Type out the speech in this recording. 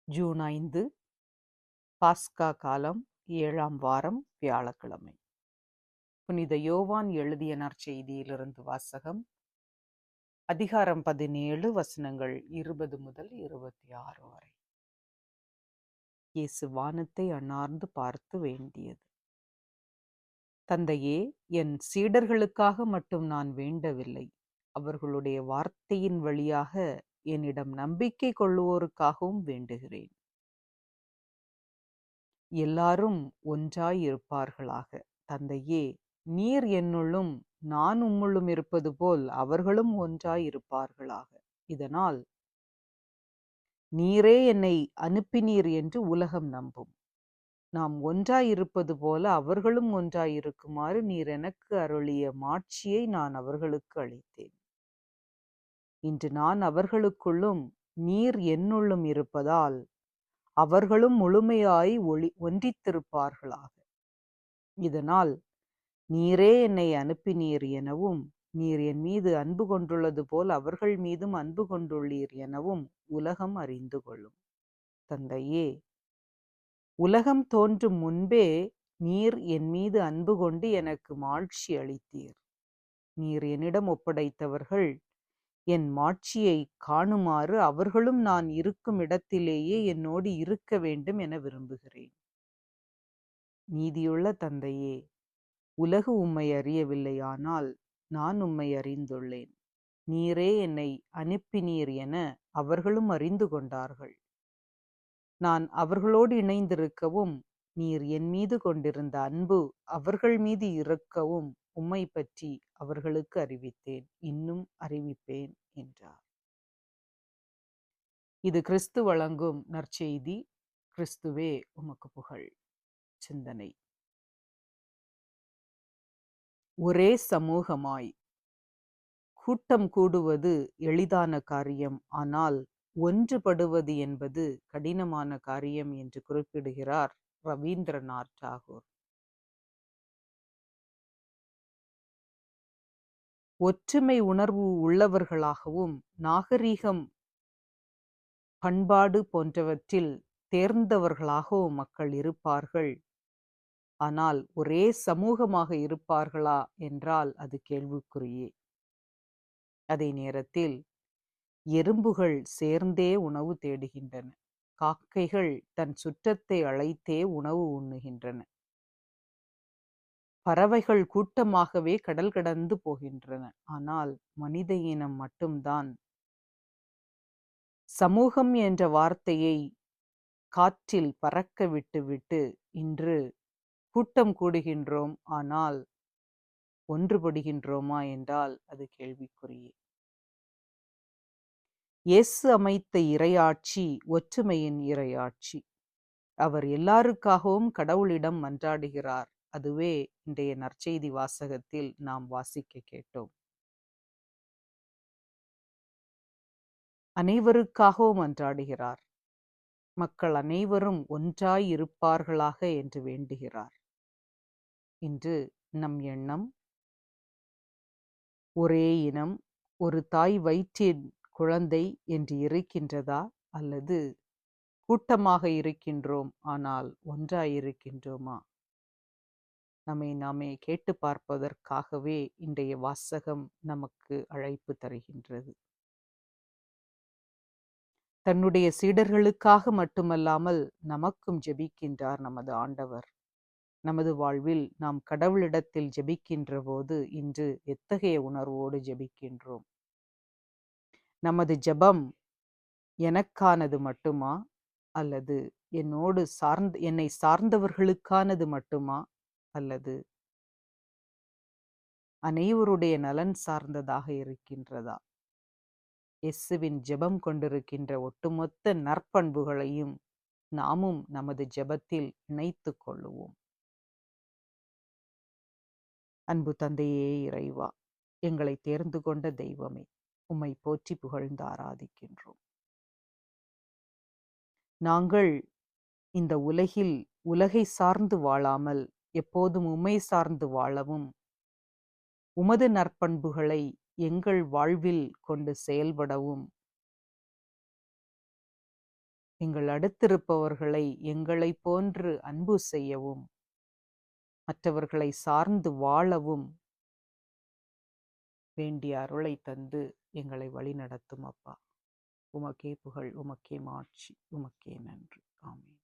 June 5 பாஸ்கா காலம் 7ஆம் வாரம் வியாழக்கிழமை. புனித யோவான் எழுதிய நற்செய்தியிலிருந்து வாசகம். அதிகாரம் 17 வசனங்கள் 20 முதல் 26 வரை. இயேசு வானத்தை அண்ணார்ந்து பார்த்து வேண்டியது: தந்தையே, என் சீடர்களுக்காக மட்டும் நான் வேண்டவில்லை, அவர்களுடைய வார்த்தையின் வழியாக என்னிடம் நம்பிக்கை கொள்ளுவோருக்காகவும் வேண்டுகிறேன். எல்லாரும் ஒன்றாய் இருப்பார்களாக. தந்தையே, நீர் என்னுள்ளும் நான் உம்முள்ளும் இருப்பது போல் அவர்களும் ஒன்றாய் இருப்பார்களாக. இதனால் நீரே என்னை அனுப்பினீர் என்று உலகம் நம்பும். நாம் ஒன்றாய் இருப்பது போல அவர்களும் ஒன்றாய் இருக்குமாறு நீர் எனக்கு அருளிய மாட்சியை நான் அவர்களுக்கு அளித்தேன். இன்று நான் அவர்களுக்குள்ளும் நீர் என்னுள்ளும் இருப்பதால் அவர்களும் முழுமையாய் ஒன்றித்திருப்பார்களாக. இதனால் நீரே என்னை அனுப்பினீர் எனவும், நீர் என் மீது அன்பு கொண்டுள்ளது போல் அவர்கள் மீதும் அன்பு கொண்டுள்ளீர் எனவும் உலகம் அறிந்து கொள்ளும். தந்தையே, உலகம் தோன்றும் முன்பே நீர் என் மீது அன்பு கொண்டு எனக்கு மாட்சி அளித்தீர். நீர் என்னிடம் ஒப்படைத்தவர்கள் என் மாட்சியை காணுமாறு அவர்களும் நான் இருக்கும் இடத்திலேயே என்னோடு இருக்க வேண்டும் என விரும்புகிறேன். நீதியுள்ள தந்தையே, உலகு உம்மை அறியவில்லை, ஆனால் நான் உம்மை அறிந்துள்ளேன். நீரே என்னை அனுப்பினீர் என அவர்களும் அறிந்து கொண்டார்கள். நான் அவர்களோடு இணைந்திருக்கவும், நீர் என் மீது கொண்டிருந்த அன்பு அவர்கள் மீது இருக்கவும் உம்மை பற்றி அவர்களுக்கு அறிவித்தேன், இன்னும் அறிவிப்பேன் என்றார். இது கிறிஸ்து வழங்கும் நற்செய்தி. கிறிஸ்துவே உமக்கு புகழ். சிந்தனை: ஒரே சமூகமாய் கூட்டம் கூடுவது எளிதான காரியம், ஆனால் ஒன்றுபடுவது என்பது கடினமான காரியம் என்று குறிப்பிடுகிறார் ரவீந்திரநாத் தாகூர். ஒற்றுமை உணர்வு உள்ளவர்களாகவும் நாகரீகம், பண்பாடு போன்றவற்றில் தேர்ந்தவர்களாகவும் மக்கள் இருப்பார்கள். ஆனால் ஒரே சமூகமாக இருப்பார்களா என்றால் அது கேள்விக்குறியே. அதே நேரத்தில் எறும்புகள் சேர்ந்தே உணவு தேடுகின்றன. காக்கைகள் தன் சுற்றத்தை அழைத்தே உணவு உண்ணுகின்றன. பறவைகள் கூட்டமாகவே கடல் கடந்து போகின்றன. ஆனால் மனித இனம் மட்டும்தான் சமூகம் என்ற வார்த்தையை காற்றில் பறக்க விட்டுவிட்டு இன்று கூட்டம் கூடுகின்றோம், ஆனால் ஒன்றுபடுகின்றோமா என்றால் அது கேள்விக்குறியே. இயேசு அமைத்த இறையாட்சி ஒற்றுமையின் இறையாட்சி. அவர் எல்லாருக்காகவும் கடவுளிடம் மன்றாடுகிறார். அதுவே இன்றைய நற்செய்தி வாசகத்தில் நாம் வாசிக்க கேட்டோம். அனைவருக்காகவும் மன்றாடுகிறார். மக்கள் அனைவரும் ஒன்றாய் இருப்பார்களாக என்று வேண்டுகிறார். இன்று நம் எண்ணம் ஒரே இனம், ஒரு தாய் வயிற்றின் குழந்தை என்று இருக்கின்றதா, அல்லது கூட்டமாக இருக்கின்றோம் ஆனால் ஒன்றாயிருக்கின்றோமா? நம்மை நாமே கேட்டு பார்ப்பதற்காகவே இன்றைய வாசகம் நமக்கு அழைப்பு தருகின்றது. தன்னுடைய சீடர்களுக்காக மட்டுமல்லாமல் நமக்கும் ஜெபிக்கின்றார் நமது ஆண்டவர். நமது வாழ்வில் நாம் கடவுளிடத்தில் ஜெபிக்கின்ற போது இன்று எத்தகைய உணர்வோடு ஜெபிக்கின்றோம்? நமது ஜெபம் எனக்கானது மட்டுமா, அல்லது என்னை சார்ந்தவர்களுக்கானது மட்டுமா, அல்லது அனைவருடைய நலன் சார்ந்ததாக இருக்கின்றதா? இயேசுவின் ஜெபம் கொண்டிருக்கின்ற ஒட்டுமொத்த நற்பண்புகளையும் நாமும் நமது ஜெபத்தில் இணைத்து கொள்ளுவோம். அன்பு தந்தையே இறைவா, எங்களை தேர்ந்து கொண்ட தெய்வமே, உம்மை போற்றி புகழ்ந்து ஆராதிக்கின்றோம். நாங்கள் இந்த உலகில் உலகை சார்ந்து வாழாமல் எப்போதும் உம்மை சார்ந்து வாழவும், உமது நற்பண்புகளை எங்கள் வாழ்வில் கொண்டு செயல்படவும் எங்கள் அடுத்திருப்பவர்களை எங்களைப் போன்று அன்பு செய்யவும், மற்றவர்களை சார்ந்து வாழவும் வேண்டிய அருளை தந்து எங்களை வழிநடத்தும் அப்பா. உமக்கே புகழ், உமக்கே மாட்சி, உமக்கே நன்றி. ஆமென்.